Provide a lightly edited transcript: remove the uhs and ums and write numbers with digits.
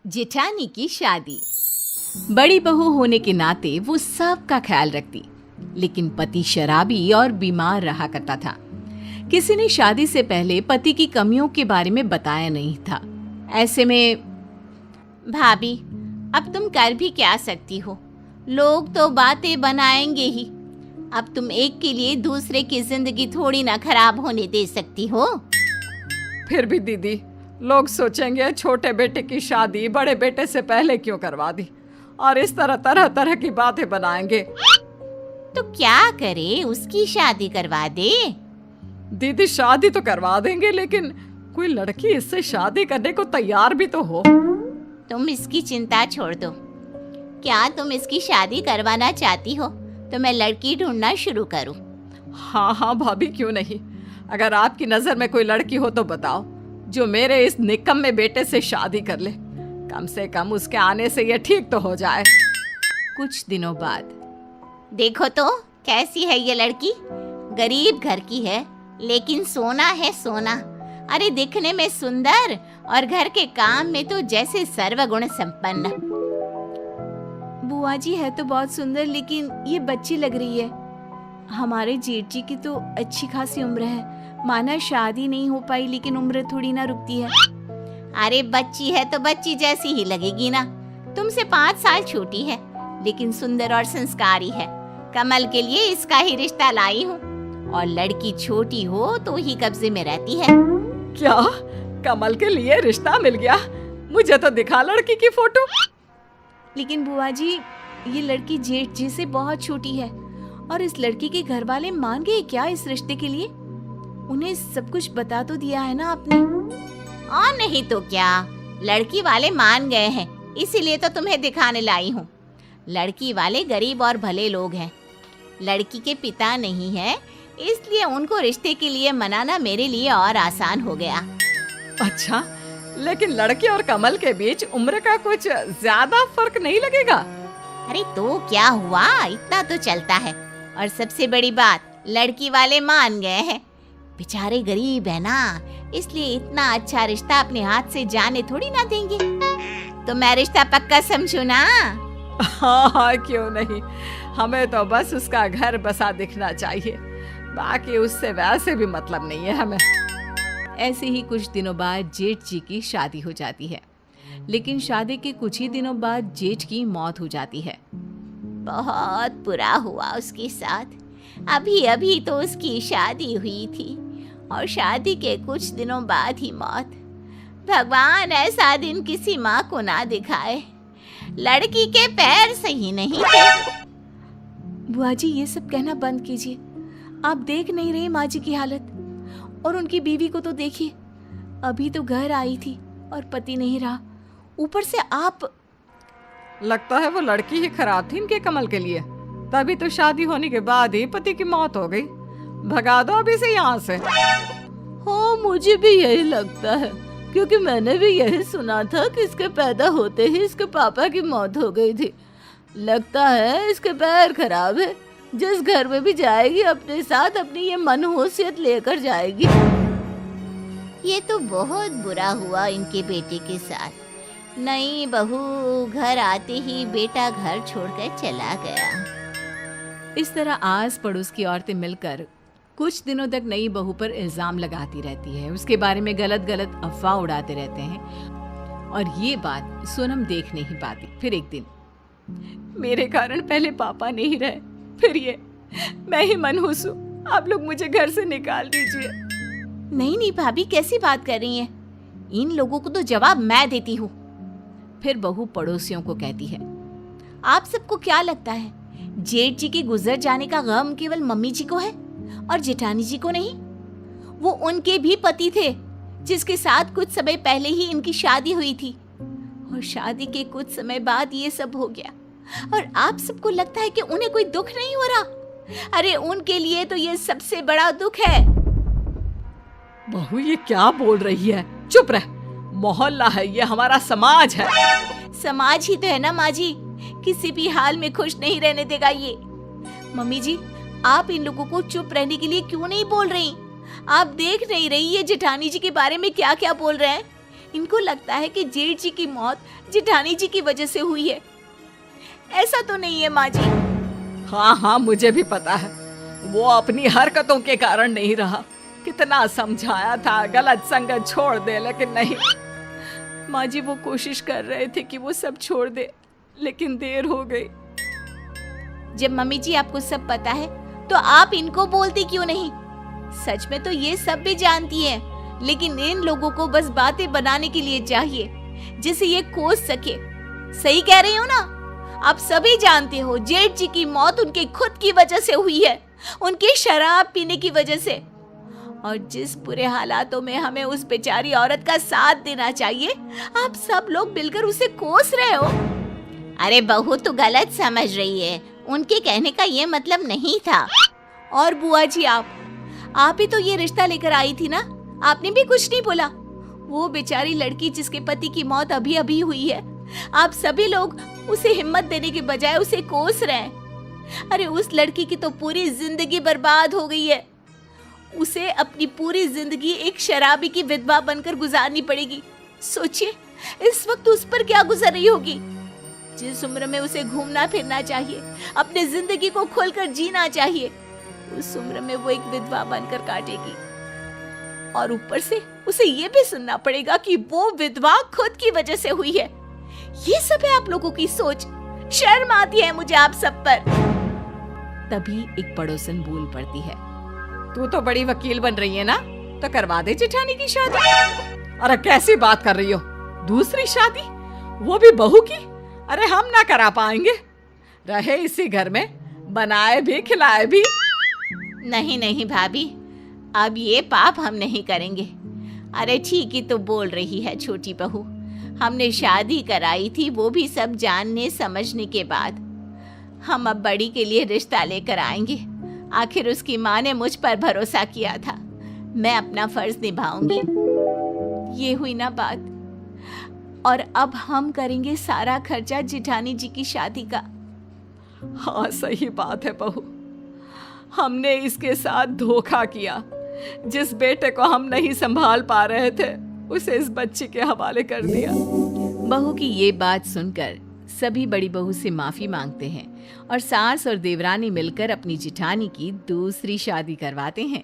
जेठानी की शादी। बड़ी बहू होने के नाते वो सबका ख्याल रखती, लेकिन पति शराबी और बीमार रहा करता था। किसी ने शादी से पहले पति की कमियों के बारे में बताया नहीं था। ऐसे में भाभी, अब तुम कर भी क्या सकती हो, लोग तो बातें बनाएंगे ही। अब तुम एक के लिए दूसरे की जिंदगी थोड़ी ना खराब होने दे सकती हो। फिर भी दीदी, लोग सोचेंगे छोटे बेटे की शादी बड़े बेटे से पहले क्यों करवा दी, और इस तरह तरह तरह की बातें बनाएंगे। तो क्या करे, उसकी शादी करवा दे। दीदी शादी तो करवा देंगे, लेकिन कोई लड़की इससे शादी करने को तैयार भी तो हो। तुम इसकी चिंता छोड़ दो। क्या तुम इसकी शादी करवाना चाहती हो तो मैं लड़की ढूंढना शुरू करूं? हाँ हाँ भाभी, क्यों नहीं। अगर आपकी नजर में कोई लड़की हो तो बताओ, जो मेरे इस निकम्मे बेटे से शादी कर ले। कम से कम उसके आने से ये ठीक तो हो जाए। कुछ दिनों बाद देखो तो कैसी है ये लड़की। गरीब घर की है, लेकिन सोना है सोना। अरे दिखने में सुंदर और घर के काम में तो जैसे सर्वगुण संपन्न। बुआ जी है तो बहुत सुंदर, लेकिन ये बच्ची लग रही है। हमारे जेठ जी की तो अच्छी खासी उम्र है, माना शादी नहीं हो पाई, लेकिन उम्र थोड़ी ना रुकती है। अरे बच्ची है तो बच्ची जैसी ही लगेगी ना। तुमसे 5 साल छोटी है, लेकिन सुंदर और संस्कारी है। कमल के लिए इसका ही रिश्ता लाई हूँ, और लड़की छोटी हो तो ही कब्जे में रहती है। क्या कमल के लिए रिश्ता मिल गया? मुझे तो दिखा लड़की की फोटो। लेकिन बुआ जी, ये लड़की जेठ जी से बहुत छोटी है, और इस लड़की के घर वाले मान गए क्या इस रिश्ते के लिए? उन्हें सब कुछ बता तो दिया है ना आपने? और नहीं तो क्या, लड़की वाले मान गए हैं, इसीलिए तो तुम्हें दिखाने लाई हूँ। लड़की वाले गरीब और भले लोग हैं, लड़की के पिता नहीं है, इसलिए उनको रिश्ते के लिए मनाना मेरे लिए और आसान हो गया। अच्छा, लेकिन लड़की और कमल के बीच उम्र का कुछ ज्यादा फर्क नहीं लगेगा? अरे तो क्या हुआ, इतना तो चलता है। और सबसे बड़ी बात, लड़की वाले मान गए हैं। बेचारे गरीब है ना, इसलिए इतना अच्छा रिश्ता अपने हाथ से जाने थोड़ी ना देंगे। तो मैं रिश्ता पक्का समझू ना? हाँ हाँ, क्यों नहीं। हमें तो बस उसका घर बसा दिखना चाहिए, बाकी उससे वैसे भी मतलब नहीं है हमें। ऐसे ही कुछ दिनों बाद जेठ जी की शादी हो जाती है, लेकिन शादी के कुछ ही दिनों बाद जेठ की मौत हो जाती है। बहुत बुरा हुआ उसके साथ। अभी अभी तो उसकी शादी हुई थी, और शादी के कुछ दिनों बाद ही मौत। भगवान ऐसा दिन किसी माँ को ना दिखाए। लड़की के पैर सही नहीं थे। बुआ जी, ये सब कहना बंद कीजिए। आप देख नहीं रहे माँ जी की हालत, और उनकी बीवी को तो देखिए, अभी तो घर आई थी और पति नहीं रहा, ऊपर से आप। लगता है वो लड़की ही खराब थी इनके कमल के लिए, तभी तो शादी होने के बाद ही पति की मौत हो गई। भगा दो अभी से यहाँ से। हाँ, मुझे भी यही लगता है, क्योंकि मैंने भी यही सुना था कि इसके पैदा होते ही इसके पापा की मौत हो गई थी। लगता है इसके पैर खराब है। जिस घर में भी जाएगी अपने साथ अपनी ये मनहूसियत लेकर जाएगी। ये तो बहुत बुरा हुआ इनके बेटे के साथ। नई बहू घर आते ही बेटा घर छोड़कर चला गया। इस तरह आस पड़ोस की औरतें मिलकर कुछ दिनों तक नई बहू पर इल्जाम लगाती रहती है, उसके बारे में गलत गलत अफवाह उड़ाते रहते हैं, और ये बात सोनम देख नहीं पाती। फिर एक दिन, मेरे कारण पहले पापा नहीं रहे, फिर ये मैं ही मनहूस हूँ। आप लोग मुझे घर से निकाल दीजिए। नहीं नहीं भाभी, कैसी बात कर रही हैं? इन लोगों को तो जवाब मैं देती हूँ। फिर बहू पड़ोसियों को कहती है, आप सबको क्या लगता है जेठ जी के गुजर जाने का गम केवल मम्मी जी को है और जेठानी जी को नहीं? वो उनके भी पति थे, जिसके साथ कुछ समय पहले ही इनकी शादी हुई थी, और शादी के कुछ समय बाद ये सब हो गया, और आप सबको लगता है कि उन्हें कोई दुख नहीं हो रहा? अरे उनके लिए तो ये सबसे बड़ा दुख है। बहू, ये क्या बोल रही है? चुप रह। मोहल्ला है ये, हमारा समाज है। समाज ही तो है ना माँ जी, किसी भी हाल में खुश नहीं रहने देगा ये। मम्मी जी, आप इन लोगों को चुप रहने के लिए क्यों नहीं बोल रही? आप देख नहीं रही ये जेठानी जी के बारे में क्या क्या बोल रहे हैं? इनको लगता है कि जेठ जी की मौत जेठानी जी की वजह से हुई है। ऐसा तो नहीं है माँ जी। हाँ हाँ, मुझे भी पता है, वो अपनी हरकतों के कारण नहीं रहा। कितना समझाया था गलत संगत छोड़ दे, लेकिन नहीं। माँ जी वो कोशिश कर रहे थे कि वो सब छोड़ दे, लेकिन देर हो गई। जब मम्मी जी आपको सब पता है तो आप इनको बोलती क्यों नहीं? सच में तो ये सब भी जानती हैं, लेकिन इन लोगों को बस बातें बनाने के लिए चाहिए जिसे ये कोस सके। सही कह रही हो ना? आप सभी जानते हो जेठ जी की मौत उनके खुद की वजह से हुई है, उनके शराब पीने की वजह से। और जिस बुरे हालातों में हमें उस बेचारी औरत का साथ देना चाहिए, आप सब लोग मिलकर उसे कोस रहे हो। अरे बहू तू गलत समझ रही है, उनके कहने का ये मतलब नहीं था। और बुआ जी आप ही तो ये रिश्ता लेकर आई थी ना, आपने भी कुछ नहीं बोला। वो बेचारी लड़की जिसके पति की मौत अभी अभी हुई है, आप सभी लोग उसे हिम्मत देने के बजाय उसे कोस रहे हैं। अरे उस लड़की की तो पूरी जिंदगी बर्बाद हो गई है। उसे अपनी पूरी जिंदगी एक शराबी की विधवा बनकर गुजारनी पड़ेगी। सोचिए इस वक्त उस पर क्या गुजर रही होगी। जिस उम्र में उसे घूमना फिरना चाहिए, अपने जिंदगी को खोलकर जीना चाहिए, उस उम्र में वो एक विधवा बनकर काटेगी। और ऊपर से उसे ये भी सुनना पड़ेगा कि वो विधवा खुद की वजह से हुई है। ये सब है आप लोगों की सोच। शर्म आती है मुझे आप सब पर। तभी एक पड़ोसन बोल पड़ती है, तू तो बड़ी वकील बन रही है ना, तो करवा दे जेठानी की शादी। अरे कैसी बात कर रही हो, दूसरी शादी, वो भी बहू की? अरे हम ना करा पाएंगे, रहे इसी घर में, बनाए भी खिलाए भी। नहीं नहीं भाभी, अब ये पाप हम नहीं करेंगे। अरे ठीक ही तो बोल रही है छोटी बहू, हमने शादी कराई थी वो भी सब जानने समझने के बाद। हम अब बड़ी के लिए रिश्ता लेकर आएंगे। आखिर उसकी माँ ने मुझ पर भरोसा किया था, मैं अपना फर्ज निभाऊंगी। ये हुई ना बात। और अब हम करेंगे सारा खर्चा जेठानी जी की शादी का। हाँ सही बात है बहू, हमने इसके साथ धोखा किया। जिस बेटे को हम नहीं संभाल पा रहे थे, उसे इस बच्ची के हवाले कर दिया। बहू की ये बात सुनकर सभी बड़ी बहू से माफी मांगते हैं और सास और देवरानी मिलकर अपनी जेठानी की दूसरी शादी करवाते हैं।